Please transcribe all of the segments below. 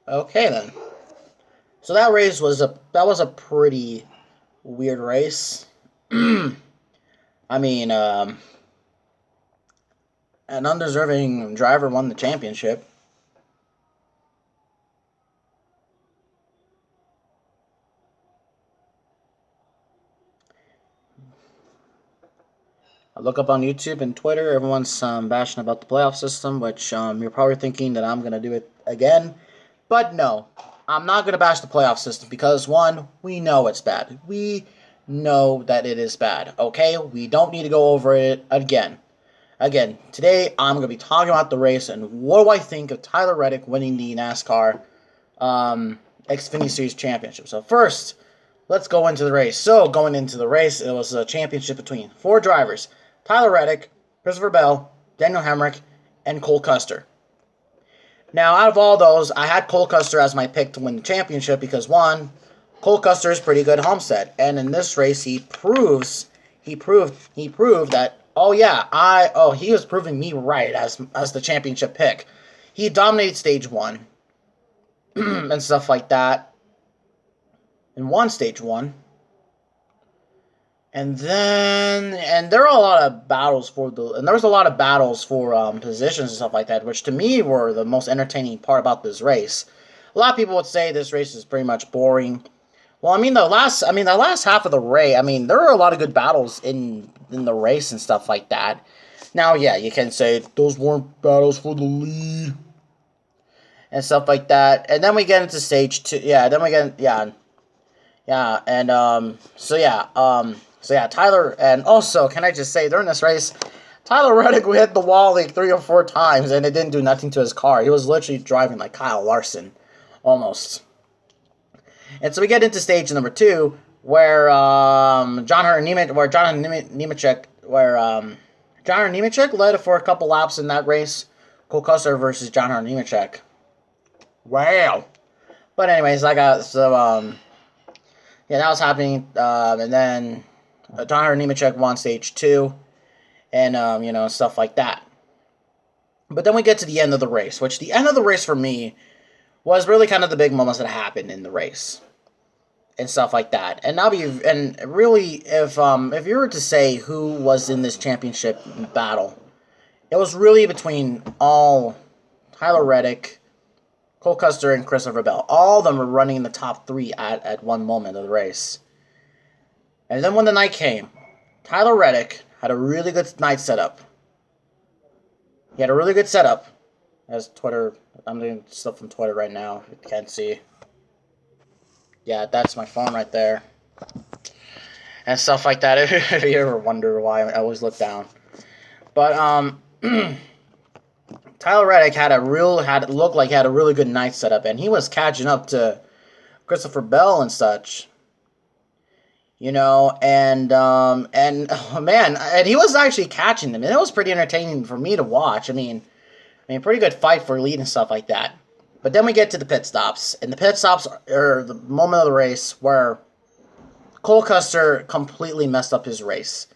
Okay then. So that was a pretty weird race. I mean, an undeserving driver won the championship. I look up on YouTube and Twitter, everyone's bashing about the playoff system, which you're probably thinking that I'm gonna do it again, but no, I'm not gonna bash the playoff system because one, we know it's bad. We know that it is bad. Okay, we don't need to go over it again. Again, today I'm going to be talking about the race and what do I think of Tyler Reddick winning the NASCAR Xfinity Series Championship. So first, let's go into the race. So going into the race, it was a championship between four drivers: Tyler Reddick, Christopher Bell, Daniel Hemrick, and Cole Custer. Now, out of all those, I had Cole Custer as my pick to win the championship because one, Cole Custer is pretty good at Homestead, and in this race, he proved that. Oh yeah, he was proving me right as the championship pick. He dominated stage one and stuff like that, and won stage one. And there are a lot of battles and there was a lot of battles for positions and stuff like that, which to me were the most entertaining part about this race. A lot of people would say this race is pretty much boring. Well, the last half of the race, there were a lot of good battles in the race and stuff like that. Now, yeah, you can say those weren't battles for the lead and stuff like that. And then we get into stage two. Yeah, then we get yeah, and Tyler, and also, can I just say, during this race, Tyler Reddick hit the wall like 3 or 4 times, and it didn't do nothing to his car. He was literally driving like Kyle Larson, almost. And so we get into stage number two, where John Hunter Nemechek led for a couple laps in that race. Cole Custer versus John Hunter Nemechek. Wow. But anyways, yeah, that was happening, and then John Hunter Nemechek won stage two, and stuff like that. But then we get to the end of the race, which the end of the race for me was really kind of the big moments that happened in the race and stuff like that. And really, if you were to say who was in this championship battle, it was really between all Tyler Reddick, Cole Custer, and Christopher Bell. All of them were running in the top three at one moment of the race. And then when the night came, Tyler Reddick had a really good night setup. He had a really good setup. As Twitter, I'm doing stuff from Twitter right now. You can't see. Yeah, that's my phone right there. And stuff like that. If you ever wonder why I always look down. But Tyler Reddick looked like he had a really good night setup, and he was catching up to Christopher Bell and such. And oh man, and he was actually catching them, and it was pretty entertaining for me to watch. Pretty good fight for lead and stuff like that. But then we get to the pit stops, and the pit stops are the moment of the race where Cole Custer completely messed up his race.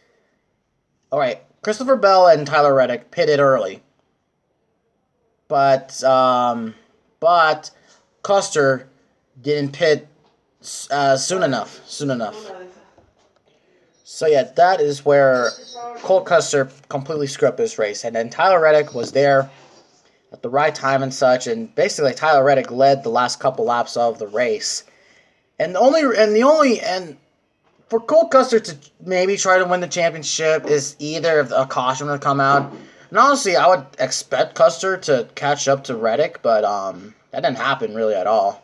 All right, Christopher Bell and Tyler Reddick pitted early, but Custer didn't pit soon enough. So yeah, that is where Cole Custer completely screwed up his race, and then Tyler Reddick was there at the right time and such, and basically Tyler Reddick led the last couple laps of the race. And for Cole Custer to maybe try to win the championship is either a caution would come out. And honestly, I would expect Custer to catch up to Reddick, but that didn't happen really at all.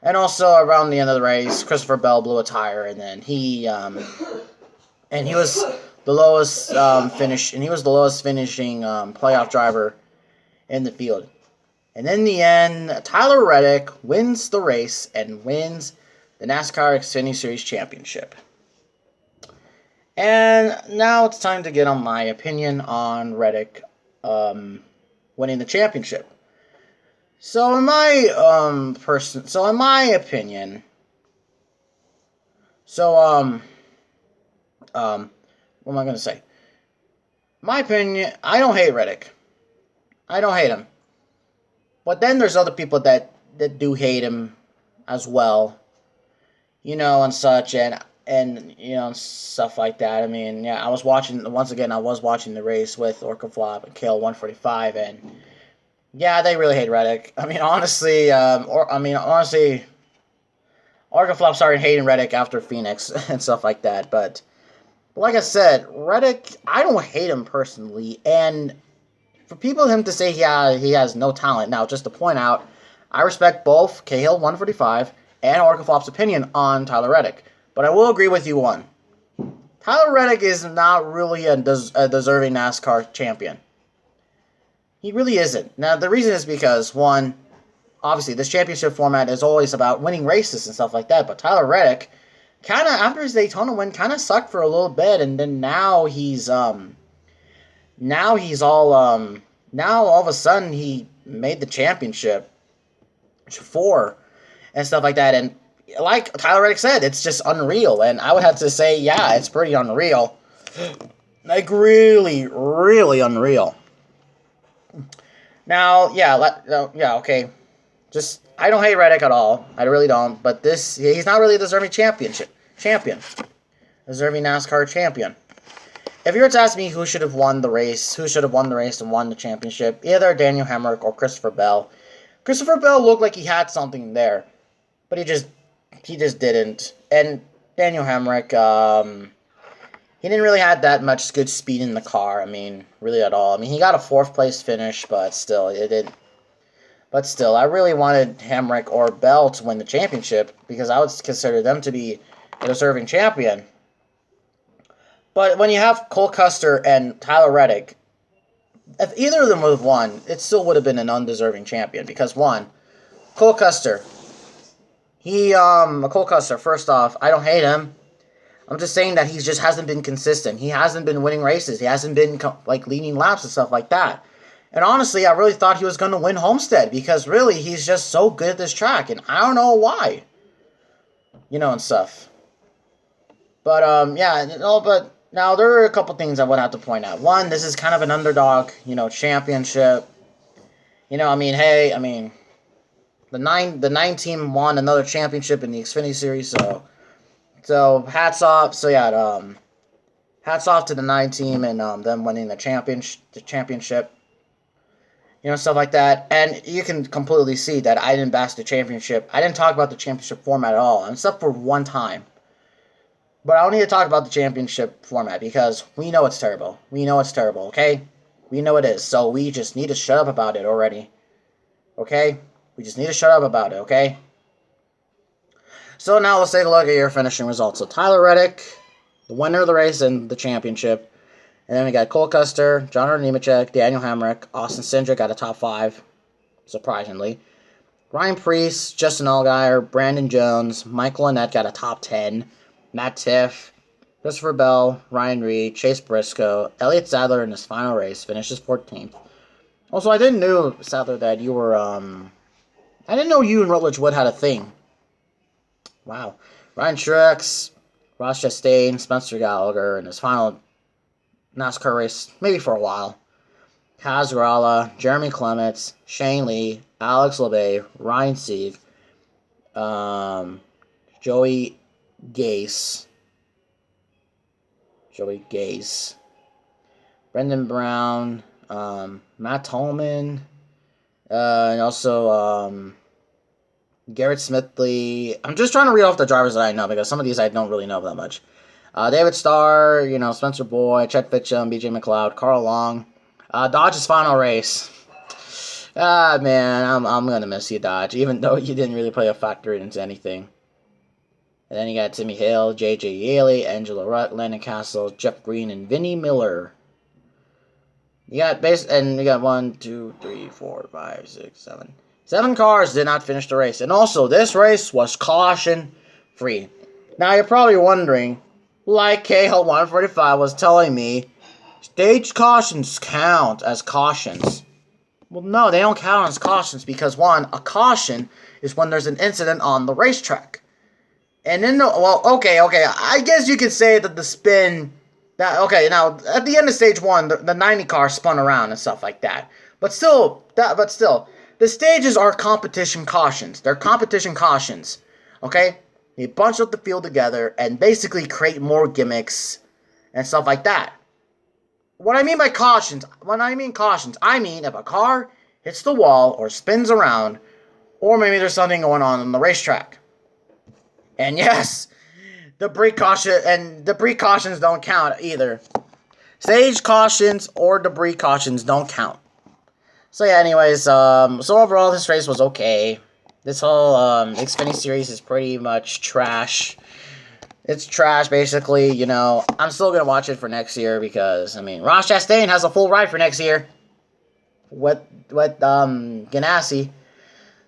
And also around the end of the race, Christopher Bell blew a tire, and then he was the lowest finishing playoff driver in the field. And in the end, Tyler Reddick wins the race and wins the NASCAR Xfinity Series Championship. And now it's time to get on my opinion on Reddick winning the championship. So in my opinion, what am I gonna say? My opinion, I don't hate Reddick. I don't hate him. But then there's other people that that do hate him as well, and such, and stuff like that. I mean, yeah, I was watching the race with Orcaflop and KL 145, and yeah, they really hate Reddick. I mean, honestly, Orcaflop started hating Reddick after Phoenix and stuff like that. But like I said, Reddick, I don't hate him personally, and for people him to say he has no talent. Now, just to point out, I respect both Cahill 145 and Orcaflop's opinion on Tyler Reddick, but I will agree with you one. Tyler Reddick is not really a deserving NASCAR champion. He really isn't. Now, the reason is because, one, obviously, this championship format is always about winning races and stuff like that, but Tyler Reddick, kind of, after his Daytona win, kind of sucked for a little bit, and then now all of a sudden he made the championship 4 and stuff like that, and like Tyler Reddick said, it's just unreal, and I would have to say, yeah, it's pretty unreal. Like, really, really unreal. Now, okay. I don't hate Reddick at all. I really don't, but he's not really a deserving champion. Deserving NASCAR champion. If you were to ask me who should have won the race and won the championship, either Daniel Hemrick or Christopher Bell. Christopher Bell looked like he had something there, but he just didn't. And Daniel Hemrick, he didn't really have that much good speed in the car. I mean, really at all. I mean, he got a 4th place finish, but still, it didn't. But still, I really wanted Hemrick or Bell to win the championship because I would consider them to be a deserving champion. But when you have Cole Custer and Tyler Reddick, if either of them would have won, it still would have been an undeserving champion. Because, one, Cole Custer, first off, I don't hate him. I'm just saying that he just hasn't been consistent. He hasn't been winning races. He hasn't been, leading laps and stuff like that. And honestly, I really thought he was going to win Homestead because, really, he's just so good at this track. And I don't know why. And stuff. But, but now there are a couple things I would have to point out. One, this is kind of an underdog, championship. The 9 team won another championship in the Xfinity Series, so hats off. So yeah, hats off to the 9 team and them winning the championship. Stuff like that. And you can completely see that I didn't bash the championship. I didn't talk about the championship format at all, except for one time. But I don't need to talk about the championship format because we know it's terrible. We know it's terrible, okay? We know it is. So we just need to shut up about it already. Okay? We just need to shut up about it, okay? So now let's take a look at your finishing results. So Tyler Reddick, the winner of the race and the championship. And then we got Cole Custer, John Nemechek, Daniel Hemrick, Austin Cindric got a top 5, surprisingly. Ryan Preece, Justin Allgaier, Brandon Jones, Michael Annett got a top 10. Matt Tiff, Christopher Bell, Ryan Reed, Chase Briscoe, Elliott Sadler in his final race finishes 14th. Also, I didn't know, Sadler, that you were, I didn't know you and Rutledge Wood had a thing. Wow. Ryan Truex, Ross Chastain, Spencer Gallagher in his final NASCAR race, maybe for a while. Kaz Grala, Jeremy Clements, Shane Lee, Alex LeBay, Ryan Sieg, Joey Gase, Brendan Brown, Matt Tolman, and also Garrett Smithley. I'm just trying to read off the drivers that I know because some of these I don't really know that much. David Starr, Spencer Boyd, Chet Fitchum, BJ McLeod, Carl Long. Dodge's final race. Man, I'm going to miss you, Dodge, even though you didn't really play a factor into anything. And then you got Timmy Hill, J.J. Yaley, Angelo Rutt, Landon Castle, Jeff Green, and Vinnie Miller. You got 1, 2, 3, 4, 5, 6, 7. 7 cars did not finish the race. And also, this race was caution-free. Now, you're probably wondering, like KL 145 was telling me, stage cautions count as cautions. Well, no, they don't count as cautions because, one, a caution is when there's an incident on the racetrack. And then, okay, I guess you could say that the spin, now, at the end of stage 1, the 90 car spun around and stuff like that. But still, The stages are competition cautions. They're competition cautions. Okay? You bunch up the field together and basically create more gimmicks and stuff like that. What I mean by cautions, I mean if a car hits the wall or spins around, or maybe there's something going on the racetrack. And yes, the debris cautions don't count either. Stage cautions or debris cautions don't count. So yeah, anyways, so overall this race was okay. This whole Xfinity series is pretty much trash. It's trash, basically, you know. I'm still going to watch it for next year because, I mean, Ross Chastain has a full ride for next year with Ganassi.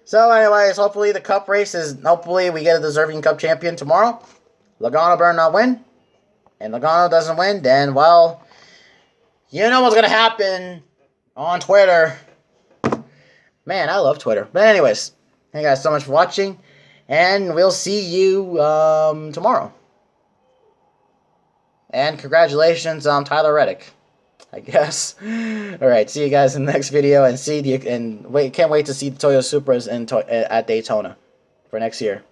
So, anyways, hopefully the Cup race hopefully we get a deserving Cup champion tomorrow. Logano better not win. And Logano doesn't win, then, well, you know what's going to happen on Twitter. Man, I love Twitter. But anyways, thank you guys so much for watching. And we'll see you tomorrow. And congratulations on Tyler Reddick, I guess. Alright, see you guys in the next video. And can't wait to see the Toyota Supras at Daytona for next year.